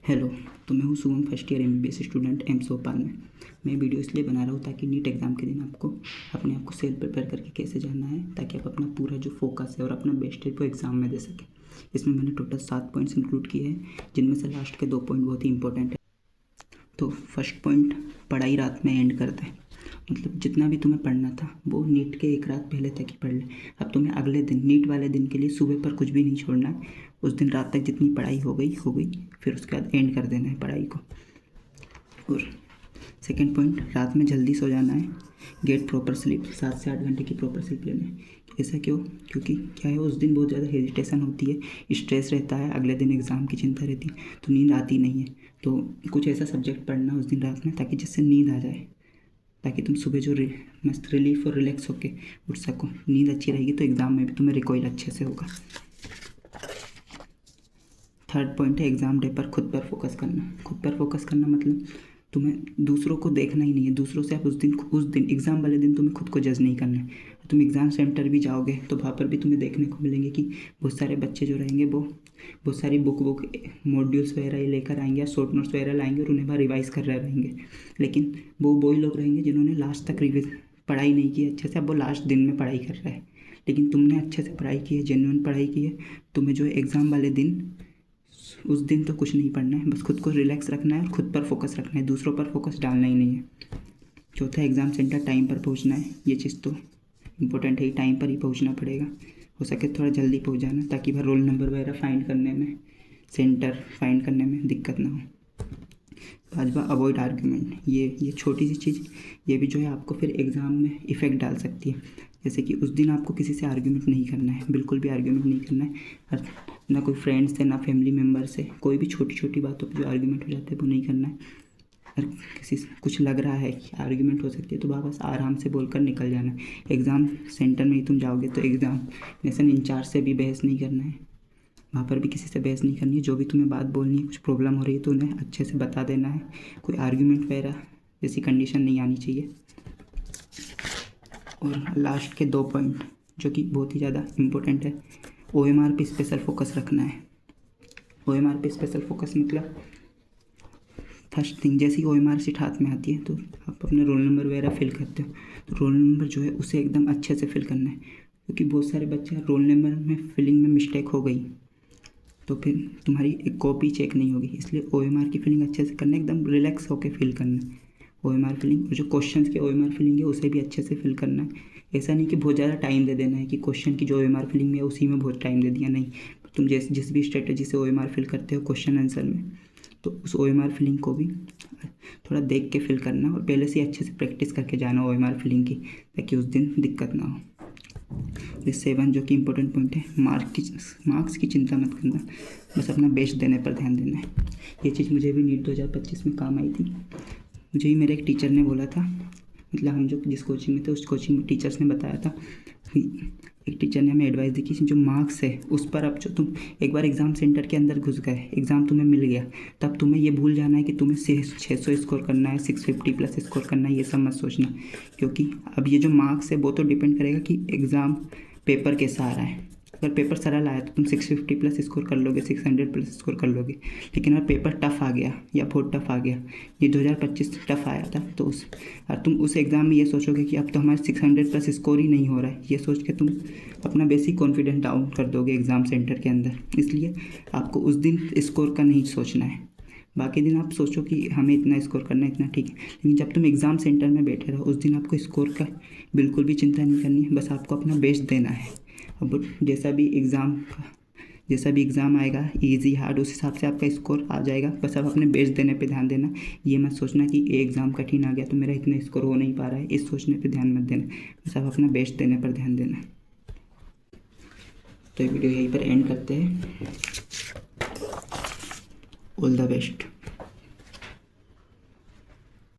Hello. तो मैं हूँ Shubham, first year MBBS student AIIMS Bhopal में। मैं वीडियो इसलिए बना रहा हूँ ताकि नीट एग्ज़ाम के दिन आपको अपने आप को सेल्फ प्रिपेयर करके कैसे जाना है, ताकि आप अपना पूरा जो फोकस है और अपना बेस्ट है वो एग्ज़ाम में दे सकें। इसमें मैंने टोटल 7 पॉइंट्स इंक्लूड किए हैं, जिनमें से लास्ट के 2 पॉइंट बहुत ही इंपॉर्टेंट है। तो फर्स्ट पॉइंट, पढ़ाई रात में एंड कर दें। मतलब जितना भी तुम्हें पढ़ना था वो नीट के एक रात पहले तक ही पढ़ ले। अब तुम्हें अगले दिन नीट वाले दिन के लिए सुबह पर कुछ भी नहीं छोड़ना है। उस दिन रात तक जितनी पढ़ाई हो गई, फिर उसके बाद एंड कर देना है पढ़ाई को। और सेकंड पॉइंट, रात में जल्दी सो जाना है। गेट प्रॉपर स्लीप, 7 से 8 घंटे की प्रॉपर स्लीप लेना है। ऐसा क्यों? क्योंकि क्या है, उस दिन बहुत ज़्यादा हेजिटेशन होती है, स्ट्रेस रहता है, अगले दिन एग्ज़ाम की चिंता रहती है, तो नींद आती नहीं है। तो कुछ ऐसा सब्जेक्ट पढ़ना उस दिन रात में ताकि जिससे नींद आ जाए, ताकि तुम सुबह जो मस्त रिलीफ और रिलैक्स होके उठ सको। नींद अच्छी रहेगी तो एग्ज़ाम में भी तुम्हें रिकॉइल अच्छे से होगा। थर्ड पॉइंट है एग्ज़ाम डे पर खुद पर फोकस करना। खुद पर फोकस करना मतलब तुम्हें दूसरों को देखना ही नहीं है। दूसरों से आप उस दिन एग्ज़ाम वाले दिन तुम्हें खुद को जज नहीं करना है। तुम एग्ज़ाम सेंटर भी जाओगे तो वहाँ पर भी तुम्हें देखने को मिलेंगे कि बहुत सारे बच्चे जो रहेंगे वो बहुत सारी बुक मॉड्यूल्स वगैरह ये लेकर आएंगे या शॉर्ट नोट्स वगैरह लाएंगे और उन्हें बार रिवाइज़ कर रहे रहेंगे। लेकिन वो वही लोग रहेंगे जिन्होंने लास्ट तक पढ़ाई नहीं की अच्छे से। अब वो लास्ट दिन में पढ़ाई कर रहे हैं, लेकिन तुमने अच्छे से पढ़ाई की है, जेन्युइन पढ़ाई की है। तुम्हें जो है एग्ज़ाम वाले दिन, उस दिन तो कुछ नहीं पढ़ना है, बस खुद को रिलैक्स रखना है और खुद पर फोकस रखना है, दूसरों पर फोकस डालना ही नहीं है। चौथा, एग्ज़ाम सेंटर टाइम पर पहुंचना है। ये चीज़ तो इम्पोर्टेंट है ही, टाइम पर ही पहुंचना पड़ेगा। हो सके थोड़ा जल्दी पहुंच जाना ताकि वह रोल नंबर वगैरह फाइंड करने में, सेंटर फाइंड करने में दिक्कत ना हो। पांचवा, अवॉइड आर्ग्यूमेंट। ये छोटी सी चीज़, ये भी जो है आपको फिर एग्ज़ाम में इफ़ेक्ट डाल सकती है। जैसे कि उस दिन आपको किसी से आर्ग्यूमेंट नहीं करना है, बिल्कुल भी आर्ग्यूमेंट नहीं करना है। ना कोई फ्रेंड से, ना फैमिली मेम्बर से, कोई भी छोटी छोटी बातों पर जो आर्ग्यूमेंट हो जाते हैं वो नहीं करना है। अगर किसी से कुछ लग रहा है कि आर्ग्यूमेंट हो सकती है तो वापस आराम से बोलकर निकल जाना है। एग्ज़ाम सेंटर में ही तुम जाओगे तो एग्ज़ामिनेशन इंचार्ज से भी बहस नहीं करना है, वहाँ पर भी किसी से बहस नहीं करनी है। जो भी तुम्हें बात बोलनी है, कुछ प्रॉब्लम हो रही है तो उन्हें अच्छे से बता देना है। कोई आर्ग्यूमेंट वगैरह जैसी कंडीशन नहीं आनी चाहिए। और लास्ट के 2 पॉइंट जो कि बहुत ही ज़्यादा इम्पोर्टेंट है, OMR पे स्पेशल फोकस रखना है। OMR पे स्पेशल फोकस मतलब फर्स्ट थिंग, जैसे ही OMR सीट हाथ में आती है तो आप अपने रोल नंबर वगैरह फिल करते हो, तो रोल नंबर जो है उसे एकदम अच्छे से फिल करना है। क्योंकि बहुत सारे बच्चे रोल नंबर में फिलिंग में मिस्टेक हो गई तो फिर तुम्हारी एक कॉपी चेक नहीं होगी। इसलिए OMR की फिलिंग अच्छे से करना है, एकदम रिलैक्स होकर फिल करना है OMR फिलिंग। और जो क्वेश्चन के OMR फिलिंग है उसे भी अच्छे से फिल करना है। ऐसा नहीं कि बहुत ज़्यादा टाइम दे देना है कि क्वेश्चन की जो OMR फिलिंग है उसी में बहुत टाइम दे दिया, नहीं। तुम जिस भी स्ट्रेटजी से OMR फिल करते हो क्वेश्चन आंसर में, तो उस OMR फिलिंग को भी थोड़ा देख के फिल करना और पहले से अच्छे से प्रैक्टिस करके जाना OMR फिलिंग की, ताकि उस दिन दिक्कत ना हो। 7 जो कि इम्पोर्टेंट पॉइंट है, मार्क्स की चिंता मत करना, बस अपना बेस्ट देने पर ध्यान देना है। ये चीज़ मुझे भी नीट 2025 में काम आई थी। मुझे ही मेरे एक टीचर ने बोला था, मतलब हम जो जिस कोचिंग में थे उस कोचिंग में टीचर्स ने बताया था, एक टीचर ने हमें एडवाइस दी कि जो मार्क्स है उस पर अब जो तुम एक बार एग्ज़ाम सेंटर के अंदर घुस गए, एग्ज़ाम तुम्हें मिल गया, तब तुम्हें ये भूल जाना है कि तुम्हें 600 स्कोर करना है, 650 प्लस स्कोर करना है, ये सब मत सोचना। क्योंकि अब ये जो मार्क्स है वो तो डिपेंड करेगा कि एग्ज़ाम पेपर कैसा आ रहा है। अगर पेपर सरल आया तो तुम 650 प्लस स्कोर कर लोगे, 600 प्लस स्कोर कर लोगे। लेकिन अगर पेपर टफ आ गया या बहुत टफ आ गया, ये 2025 टफ आया था, तो तुम उस एग्ज़ाम में ये सोचोगे कि अब तो हमारे 600 प्लस स्कोर ही नहीं हो रहा है, ये सोच के तुम अपना बेसिक कॉन्फिडेंस डाउन कर दोगे एग्ज़ाम सेंटर के अंदर। इसलिए आपको उस दिन स्कोर का नहीं सोचना है। बाकी दिन आप सोचो कि हमें इतना स्कोर करना है, इतना ठीक है, लेकिन जब तुम एग्ज़ाम सेंटर में बैठे रहो उस दिन आपको स्कोर का बिल्कुल भी चिंता नहीं करनी है, बस आपको अपना बेस्ट देना है। अब जैसा भी एग्ज़ाम आएगा, इजी हार्ड, उस हिसाब से आपका स्कोर आ जाएगा। बस आप अपने बेस्ट देने पे ध्यान देना। ये मत सोचना कि ये एग्ज़ाम कठिन आ गया तो मेरा इतना स्कोर हो नहीं पा रहा है, इस सोचने पे ध्यान मत देना, बस आप अपना बेस्ट देने पर ध्यान देना। तो ये वीडियो यहीं पर एंड करते हैं। All the best.